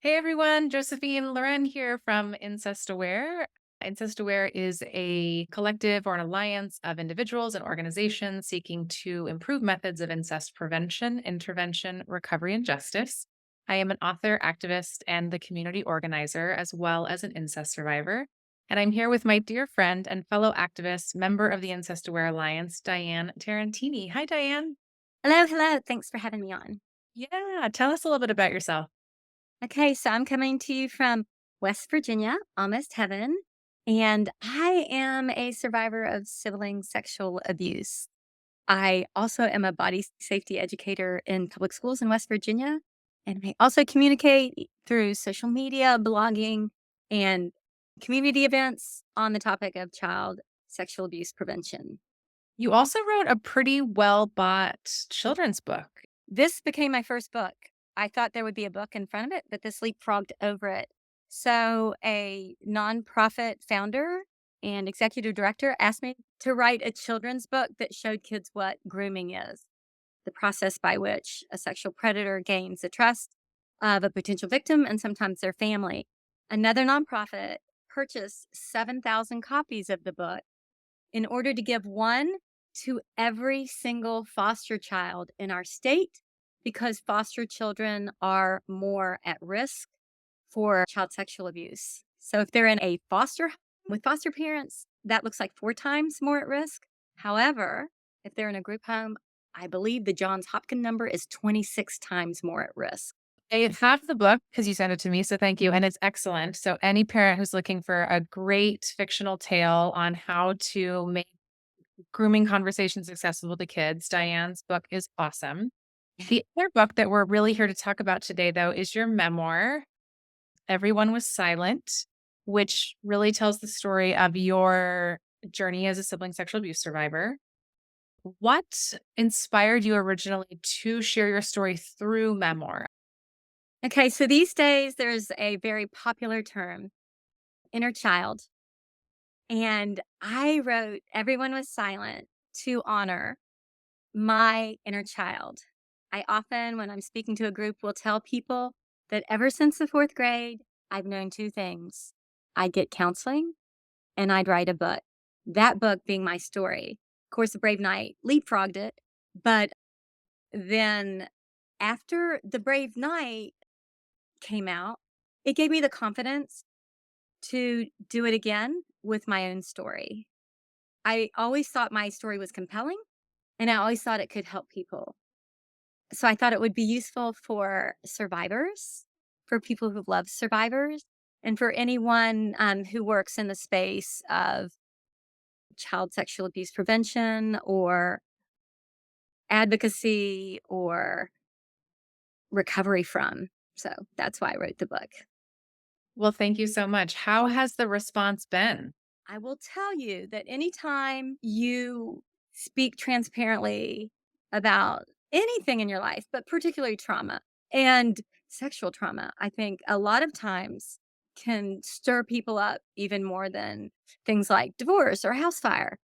Hey everyone, Josephine Loren here from Incest Aware. Incest Aware is a collective or an alliance of individuals and organizations seeking to improve methods of incest prevention, intervention, recovery, and justice. I am an author, activist, and the community organizer, as well as an incest survivor. And I'm here with my dear friend and fellow activist, member of the Incest Aware Alliance, Diane Tarantini. Hi, Diane. Hello, hello. Thanks for having me on. Yeah, tell us a little bit about yourself. Okay, so I'm coming to you from West Virginia, almost heaven, and I am a survivor of sibling sexual abuse. I also am a body safety educator in public schools in West Virginia, and I also communicate through social media, blogging, and community events on the topic of child sexual abuse prevention. You also wrote a pretty well bought children's book. This became my first book. I thought there would be a book in front of it, but this leapfrogged over it. So, a nonprofit founder and executive director asked me to write a children's book that showed kids what grooming is, the process by which a sexual predator gains the trust of a potential victim and sometimes their family. Another nonprofit purchased 7,000 copies of the book in order to give one to every single foster child in our state because foster children are more at risk for child sexual abuse. So if they're in a foster home with foster parents, that looks like 4 times more at risk. However, if they're in a group home, I believe the Johns Hopkins number is 26 times more at risk. I have the book because you sent it to me, so thank you, and it's excellent. So any parent who's looking for a great fictional tale on how to make grooming conversations accessible to kids, Diane's book is awesome. The other book that we're really here to talk about today, though, is your memoir, Everyone Was Silent, which really tells the story of your journey as a sibling sexual abuse survivor. What inspired you originally to share your story through memoir? Okay, so these days there's a very popular term, inner child. And I wrote Everyone Was Silent to honor my inner child. I often, when I'm speaking to a group, will tell people that ever since the 4th grade, I've known two things: I'd get counseling and I'd write a book. That book being my story. Of course, The Brave Knight leapfrogged it. But then after The Brave Knight came out, it gave me the confidence to do it again with my own story. I always thought my story was compelling, and I always thought it could help people. So I thought it would be useful for survivors, for people who love survivors, and for anyone who works in the space of child sexual abuse prevention or advocacy or recovery from. So that's why I wrote the book. Well, thank you so much. How has the response been? I will tell you that anytime you speak transparently about anything in your life, but particularly trauma and sexual trauma, I think a lot of times can stir people up even more than things like divorce or house fire.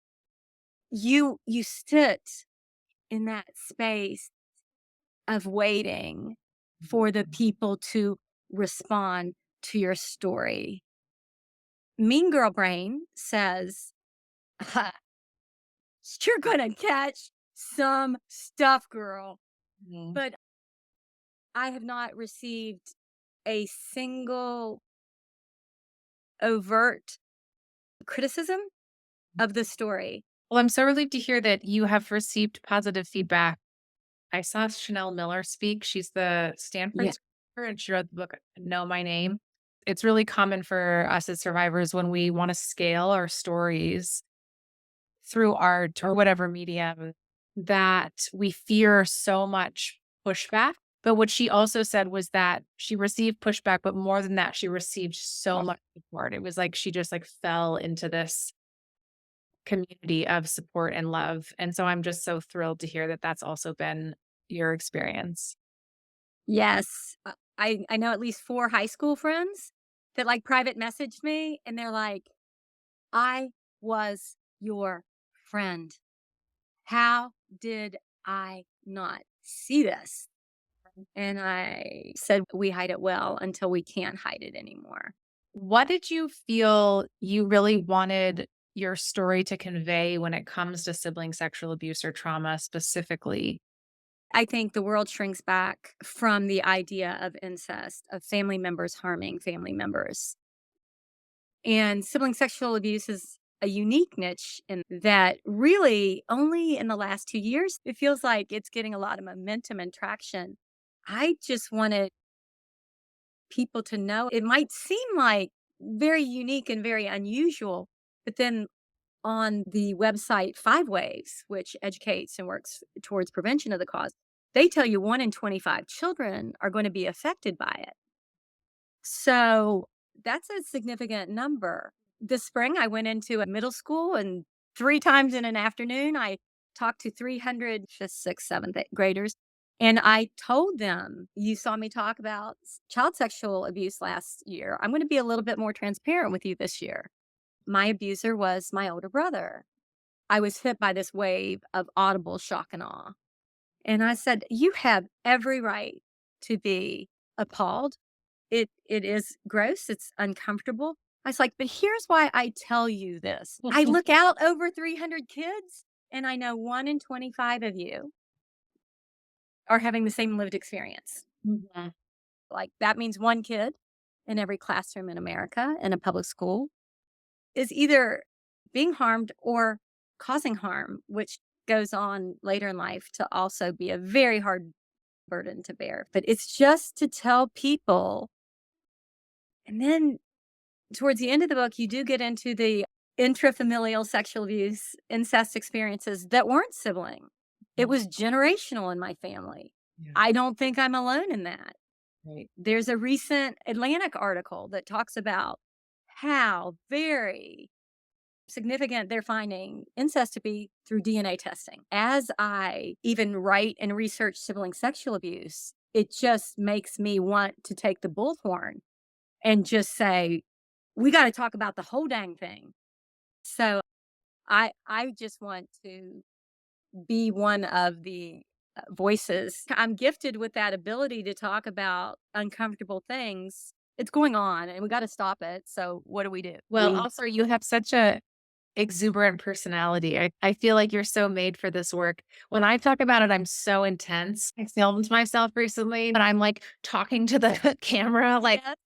You sit in that space of waiting for the people to respond to your story. Mean Girl Brain says, you're gonna catch some stuff, girl. Mhm. But I have not received a single overt criticism of the story. Well, I'm so relieved to hear that you have received positive feedback. I saw Chanel Miller speak. She's the Stanford Yeah. survivor, and she wrote the book Know My Name. It's really common for us as survivors when we want to scale our stories through art or whatever medium that we fear so much pushback. But what she also said was that she received pushback, but more than that, she received so much support. It was like she just like fell into this community of support and love. And so I'm just so thrilled to hear that that's also been your experience. Yes. I know at least 4 high school friends that, like, private messaged me, and they're like, "I was your friend. How did I not see this?" And I said, we hide it well until we can't hide it anymore. What did you feel you really wanted your story to convey when it comes to sibling sexual abuse or trauma specifically? I think the world shrinks back from the idea of incest, of family members harming family members. And sibling sexual abuse is a unique niche in that really only in the last 2 years, it feels like it's getting a lot of momentum and traction. I just wanted people to know it might seem like very unique and very unusual, but then on the website Five Ways, which educates and works towards prevention of the cause, they tell you 1 in 25 children are going to be affected by it. So that's a significant number. This spring, I went into a middle school and 3 times in an afternoon, I talked to 300, just sixth, seventh graders. And I told them, you saw me talk about child sexual abuse last year. I'm going to be a little bit more transparent with you this year. My abuser was my older brother. I was hit by this wave of audible shock and awe. And I said, you have every right to be appalled. It is gross, it's uncomfortable. I was like, "But here's why I tell you this. I look out over 300 kids, and I know 1 in 25 of you are having the same lived experience." Mhm. Like, that means 1 kid in every classroom in America in a public school is either being harmed or causing harm, which goes on later in life to also be a very hard burden to bear. But it's just to tell people, and then towards the end of the book, you do get into the intrafamilial sexual abuse, incest experiences that weren't sibling. It Mhm. was generational in my family. Yeah, I don't think I'm alone in that. right. There's a recent Atlantic article that talks about how very significant they're finding incest to be through DNA testing. As I even write and research sibling sexual abuse, it just makes me want to take the bullhorn and just say, we got to talk about the whole dang thing. So I just want to be one of the voices. I'm gifted with that ability to talk about uncomfortable things. It's going on and we got to stop it. So what do we do? Well, also, you have such a exuberant personality. I feel like you're so made for this work. When I talk about it, I'm so intense. I filmed myself recently, but I'm like talking to the camera, like Yes.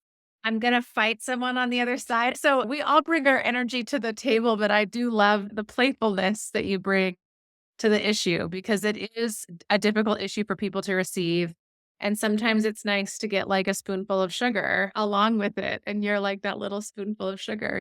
I'm gonna fight someone on the other side. So we all bring our energy to the table, but I do love the playfulness that you bring to the issue because it is a difficult issue for people to receive. And sometimes it's nice to get like a spoonful of sugar along with it. And you're like that little spoonful of sugar.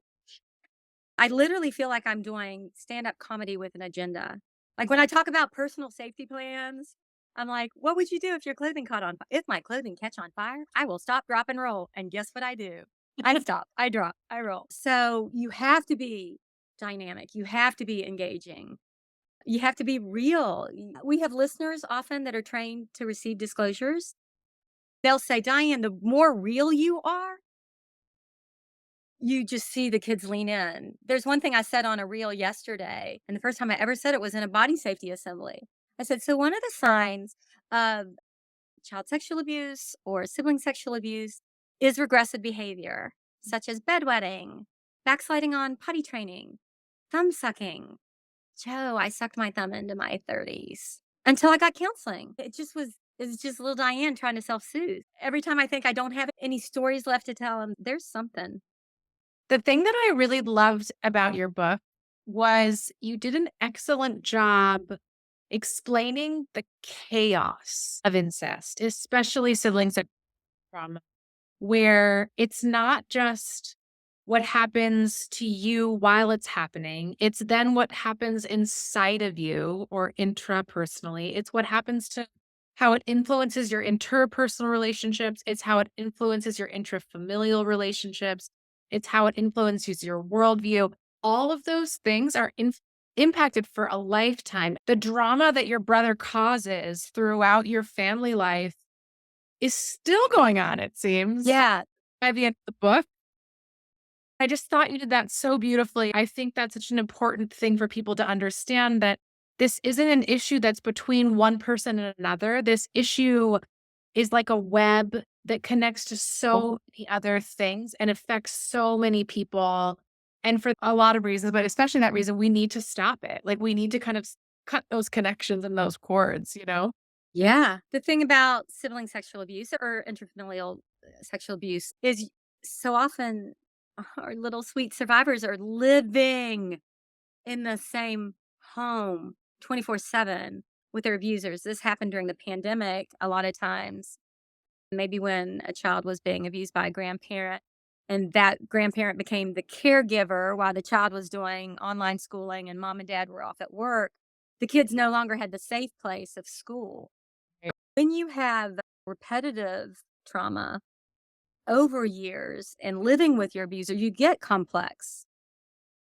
I literally feel like I'm doing stand up comedy with an agenda. Like when I talk about personal safety plans, I'm like, what would you do if your clothing caught on fire? If my clothing catch on fire, I will stop, drop, and roll. And guess what I do? I stop, I drop, I roll. So you have to be dynamic. You have to be engaging. You have to be real. We have listeners often that are trained to receive disclosures. They'll say, Diane, the more real you are, you just see the kids lean in. There's one thing I said on a reel yesterday, and the first time I ever said it was in a body safety assembly. I said, so one of the signs of child sexual abuse or sibling sexual abuse is regressive behavior, such as bedwetting, backsliding on potty training, thumb sucking. Joe, I sucked my thumb into my 30s until I got counseling. It's just little Diane trying to self soothe. Every time I think I don't have any stories left to tell him, there's something. The thing that I really loved about your book was you did an excellent job explaining the chaos of incest, especially siblings at trauma, where it's not just what happens to you while it's happening, it's then what happens inside of you or intrapersonally. It's what happens to how it influences your interpersonal relationships, it's how it influences your intrafamilial relationships, it's how it influences your worldview. All of those things are impacted for a lifetime. The drama that your brother causes throughout your family life is still going on, it seems, Yeah. by the end of the book. I just thought you did that so beautifully. I think that's such an important thing for people to understand that this isn't an issue that's between one person and another. This issue is like a web that connects to so many other things and affects so many people. And for a lot of reasons, but especially that reason, we need to stop it. Like we need to kind of cut those connections and those cords, you know? Yeah. The thing about sibling sexual abuse or interfamilial sexual abuse is so often our little sweet survivors are living in the same home 24/7 with their abusers. This happened during the pandemic a lot of times, maybe when a child was being abused by a grandparent and that grandparent became the caregiver while the child was doing online schooling and mom and dad were off at work. The kids no longer had the safe place of school. When you have repetitive trauma over years and living with your abuser, you get complex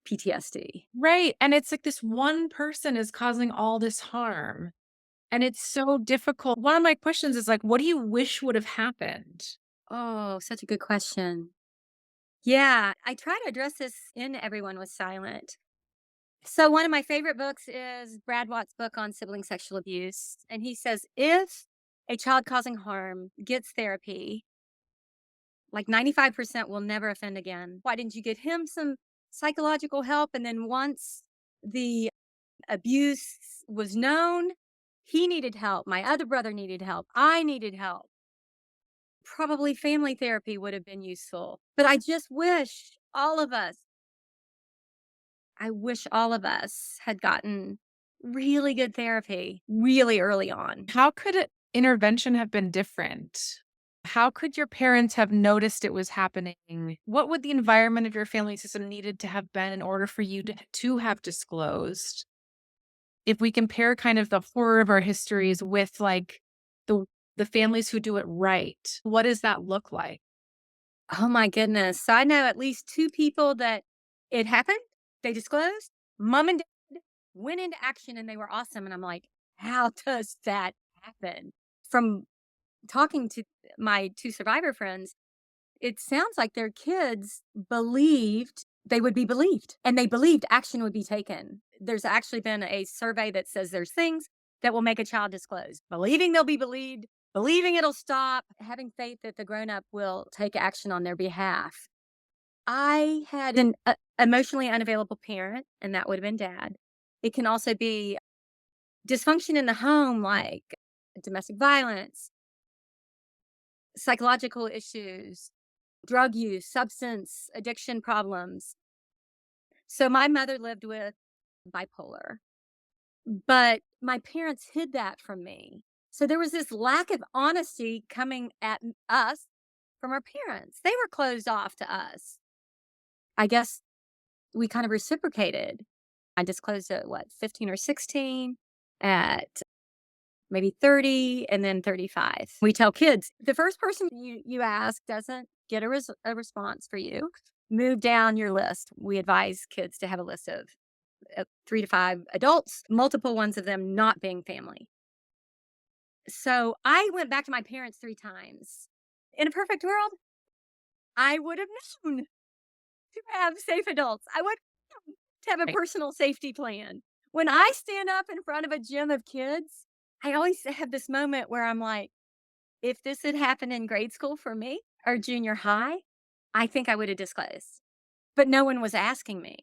PTSD. Right. And it's like this one person is causing all this harm. And it's so difficult. One of my questions is like, what do you wish would have happened? Oh, such a good question. Yeah, I try to address this in Everyone Was Silent. So, one of my favorite books is Brad Watt's book on sibling sexual abuse. And he says if a child causing harm gets therapy, like 95% will never offend again. Why didn't you get him some psychological help? And then once the abuse was known, he needed help. My other brother needed help. I needed help. Probably family therapy would have been useful. But I wish all of us had gotten really good therapy really early on. How could intervention have been different? How could your parents have noticed it was happening? What would the environment of your family system needed to have been in order for you to have disclosed? If we compare kind of the horror of our histories with like the the families who do it right, what does that look like? Oh my goodness. So I know at least two people that it happened. They disclosed. Mom and dad went into action and they were awesome. And I'm like, how does that happen? From talking to my two survivor friends, it sounds like their kids believed they would be believed and they believed action would be taken. There's actually been a survey that says there's things that will make a child disclose, believing they'll be believed, believing it'll stop, having faith that the grown up will take action on their behalf. I had an emotionally unavailable parent, and that would have been dad. It can also be dysfunction in the home, like domestic violence, psychological issues, drug use, substance addiction problems. So my mother lived with bipolar, but my parents hid that from me. So there was this lack of honesty coming at us from our parents. They were closed off to us. I guess we kind of reciprocated. I disclosed at what, 15 or 16, at maybe 30, and then 35. We tell kids the first person you ask doesn't get a response for you. Move down your list. We advise kids to have a list of 3 to 5 adults, multiple ones of them not being family. So I went back to my parents 3 times. In a perfect world, I would have known to have safe adults. I would to have a Right. personal safety plan. When I stand up in front of a gym of kids, I always have this moment where I'm like, if this had happened in grade school for me or junior high, I think I would have disclosed. But no one was asking me.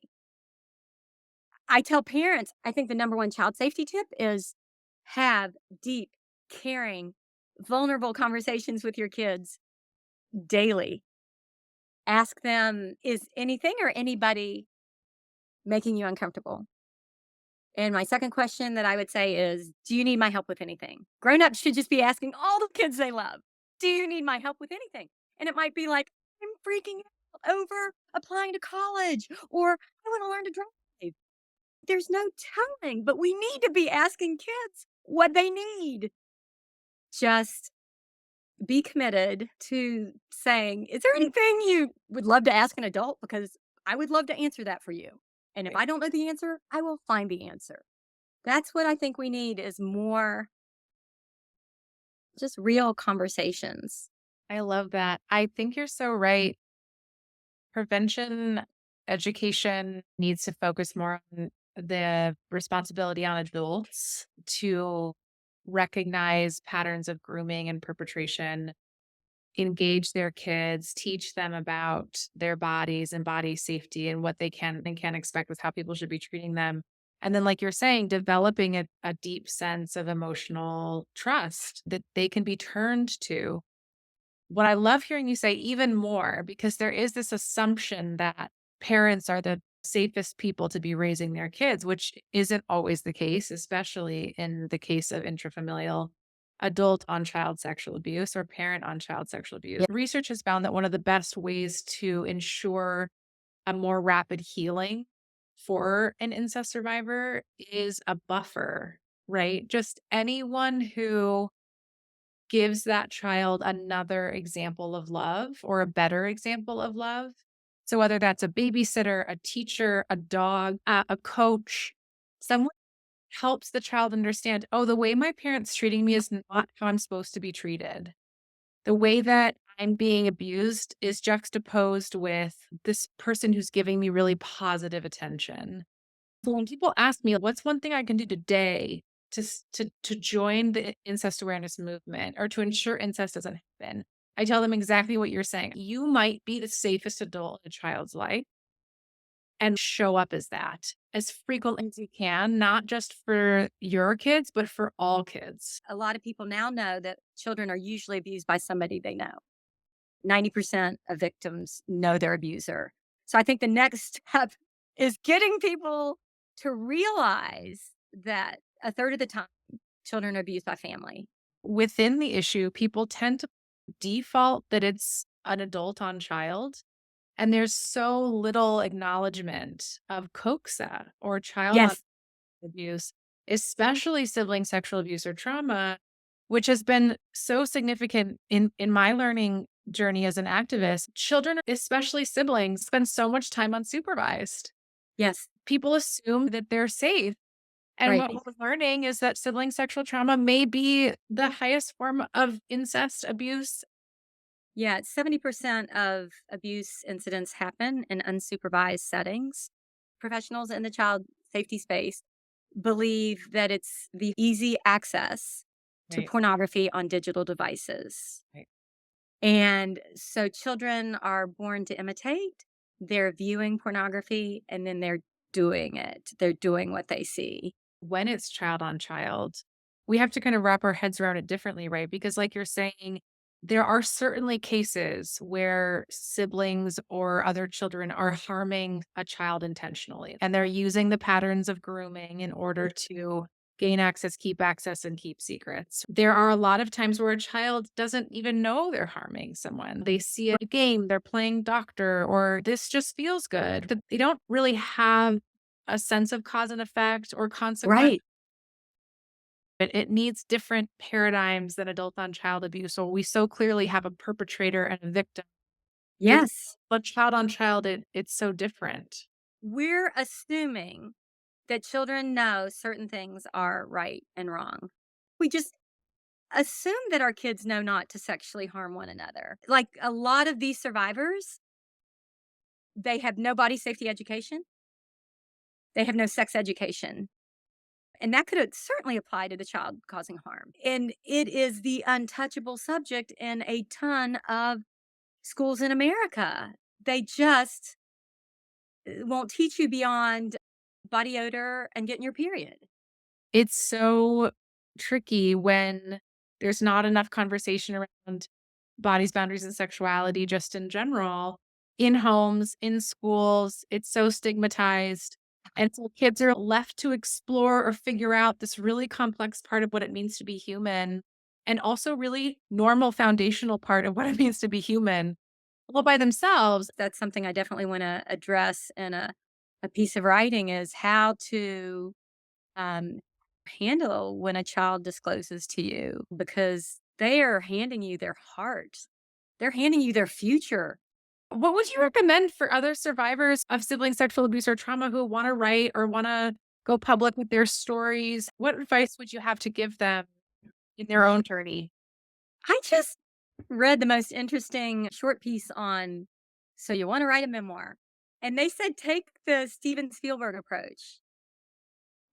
I tell parents, I think the number one child safety tip is have deep, caring, vulnerable conversations with your kids daily. Ask them, is anything or anybody making you uncomfortable? And my second question that I would say is, do you need my help with anything? Grown-ups should just be asking all the kids they love, do you need my help with anything? And it might be like, I'm freaking out over applying to college, or I want to learn to drive. There's no telling, but we need to be asking kids what they need. Just be committed to saying, is there anything you would love to ask an adult? Because I would love to answer that for you. And if I don't know the answer, I will find the answer. That's what I think we need is more just real conversations. I love that. I think you're so right. Prevention education needs to focus more on the responsibility on adults to recognize patterns of grooming and perpetration, engage their kids, teach them about their bodies and body safety and what they can and can't expect with how people should be treating them. And then, like you're saying, developing a deep sense of emotional trust that they can be turned to. What I love hearing you say even more, because there is this assumption that parents are the safest people to be raising their kids, which isn't always the case, especially in the case of intrafamilial adult on child sexual abuse or parent on child sexual abuse. Yeah. Research has found that one of the best ways to ensure a more rapid healing for an incest survivor is a buffer, right? Just anyone who gives that child another example of love or a better example of love. So whether that's a babysitter, a teacher, a dog, a coach, someone helps the child understand, oh, the way my parents treating me is not how I'm supposed to be treated. The way that I'm being abused is juxtaposed with this person who's giving me really positive attention. So when people ask me, "What's one thing I can do today to join the incest awareness movement or to ensure incest doesn't happen?" I tell them exactly what you're saying. You might be the safest adult in a child's life and show up as that as frequently as you can, not just for your kids, but for all kids. A lot of people now know that children are usually abused by somebody they know. 90% of victims know their abuser. So I think the next step is getting people to realize that a third of the time children are abused by family. Within the issue, people tend to default that it's an adult on child. And there's so little acknowledgement of COCSA or child on Yes. abuse, especially sibling sexual abuse or trauma, which has been so significant in my learning journey as an activist. Children, especially siblings, spend so much time unsupervised. Yes. People assume that they're safe. And Right. what we're learning is that sibling sexual trauma may be the highest form of incest abuse. Yeah. 70% of abuse incidents happen in unsupervised settings. Professionals in the child safety space believe that it's the easy access to Right. pornography on digital devices. Right. And so children are born to imitate. They're viewing pornography and then they're doing it. They're doing what they see. When it's child on child, we have to kind of wrap our heads around it differently, right? Because, like you're saying, there are certainly cases where siblings or other children are harming a child intentionally, and they're using the patterns of grooming in order to gain access, and keep secrets. There are a lot of times where a child doesn't even know they're harming someone. They see a game, they're playing doctor, or this just feels good. But they don't really have a sense of cause and effect or consequence. Right. It needs different paradigms than adult on child abuse. So we so clearly have a perpetrator and a victim. It's Yes. but child on child, it's so different. We're assuming that children know certain things are right and wrong. We just assume that our kids know not to sexually harm one another. Like a lot of these survivors, they have no body safety education, they have no sex education. And that could certainly apply to the child causing harm. And it is the untouchable subject in a ton of schools in America. They just won't teach you beyond body odor and getting your period. It's so tricky when there's not enough conversation around bodies, boundaries, and sexuality just in general, in homes, in schools. It's so stigmatized. And so kids are left to explore or figure out this really complex part of what it means to be human, and also really normal foundational part of what it means to be human all by themselves. That's something I definitely want to address in a piece of writing is how to um, handle when a child discloses to you because they are handing you their heart. They're handing you their future. What would you recommend for other survivors of sibling sexual abuse or trauma who want to write or want to go public with their stories? What advice would you have to give them in their own journey? I just read the most interesting short piece on so you want to write a memoir. And they said take the Steven Spielberg approach.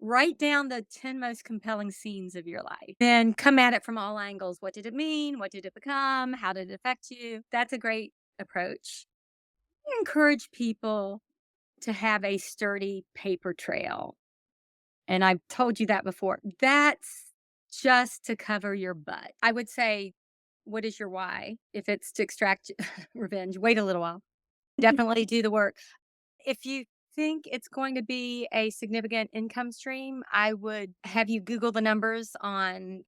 Write down the 10 most compelling scenes of your life. Then come at it from all angles. What did it mean? What did it become? How did it affect you? That's a great approach. I encourage people to have a sturdy paper trail. And I've told you that before. That's just to cover your butt. I would say, what is your why? If it's to extract revenge, wait a little while. Definitely do the work. If you think it's going to be a significant income stream, I would have you Google the numbers on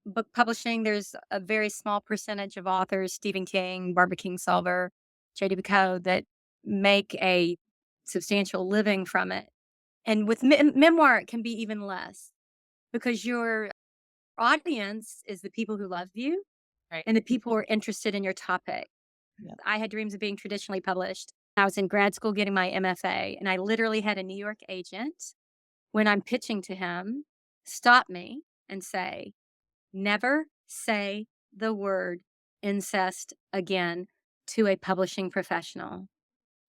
book publishing. There's a very small percentage of authors, Stephen King, Barbara Kingsolver, J.D. Picoult, that make a substantial living from it. And with memoir, it can be even less because your audience is the people who love you Right. and the people who are interested in your topic. Yeah. I had dreams of being traditionally published. I was in grad school getting my MFA, and I literally had a New York agent, when I'm pitching to him, stop me and say, never say the word incest again to a publishing professional.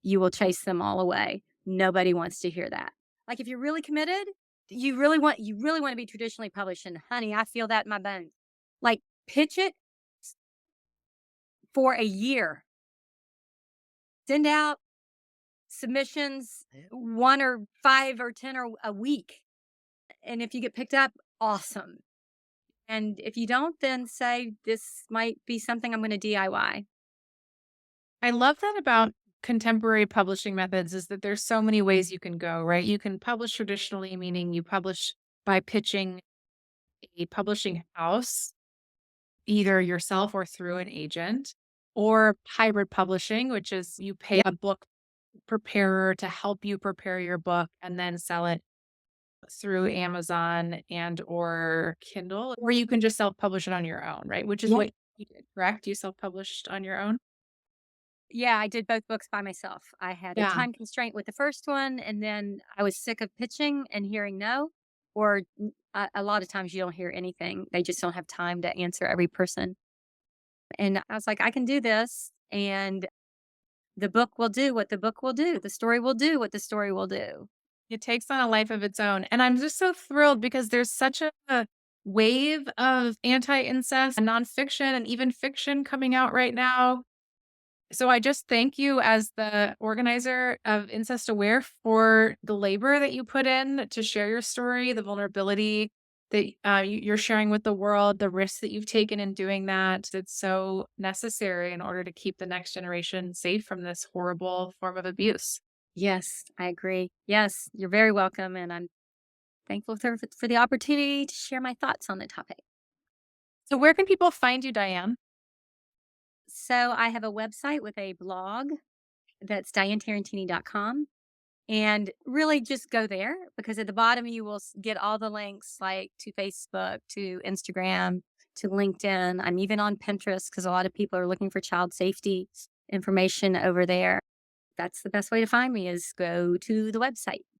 You will chase them all away. Nobody wants to hear that. Like if you're really committed, you really want to be traditionally published. And honey, I feel that in my bones. Like pitch it for a year. Send out submissions, 1 or 5 or 10 or a week. And if you get picked up, awesome. And if you don't, then say this might be something I'm going to DIY. I love that about contemporary publishing methods is that there's so many ways you can go, right? You can publish traditionally, meaning you publish by pitching a publishing house, either yourself or through an agent, or hybrid publishing, which is you pay a book preparer to help you prepare your book and then sell it through Amazon and or Kindle, or you can just self-publish it on your own, right? Which is Yeah. what you did, correct? You self-published on your own? Yeah, I did both books by myself. I had a Yeah. time constraint with the first one, and then I was sick of pitching and hearing no, or a lot of times you don't hear anything. They just don't have time to answer every person. And I was like, I can do this. And the book will do what the book will do. The story will do what the story will do. It takes on a life of its own, and I'm just so thrilled because there's such a wave of anti-incest nonfiction and even fiction coming out right now. So I just thank you as the organizer of Incest Aware for the labor that you put in to share your story, the vulnerability that you're sharing with the world, the risks that you've taken in doing that. It's so necessary in order to keep the next generation safe from this horrible form of abuse. Yes, I agree. Yes, you're very welcome. And I'm thankful for the opportunity to share my thoughts on the topic. So where can people find you, Diane? So I have a website with a blog that's dianetarantini.com. And really just go there because at the bottom you will get all the links like to Facebook, to Instagram, to LinkedIn. I'm even on Pinterest because a lot of people are looking for child safety information over there. That's the best way to find me is go to the website.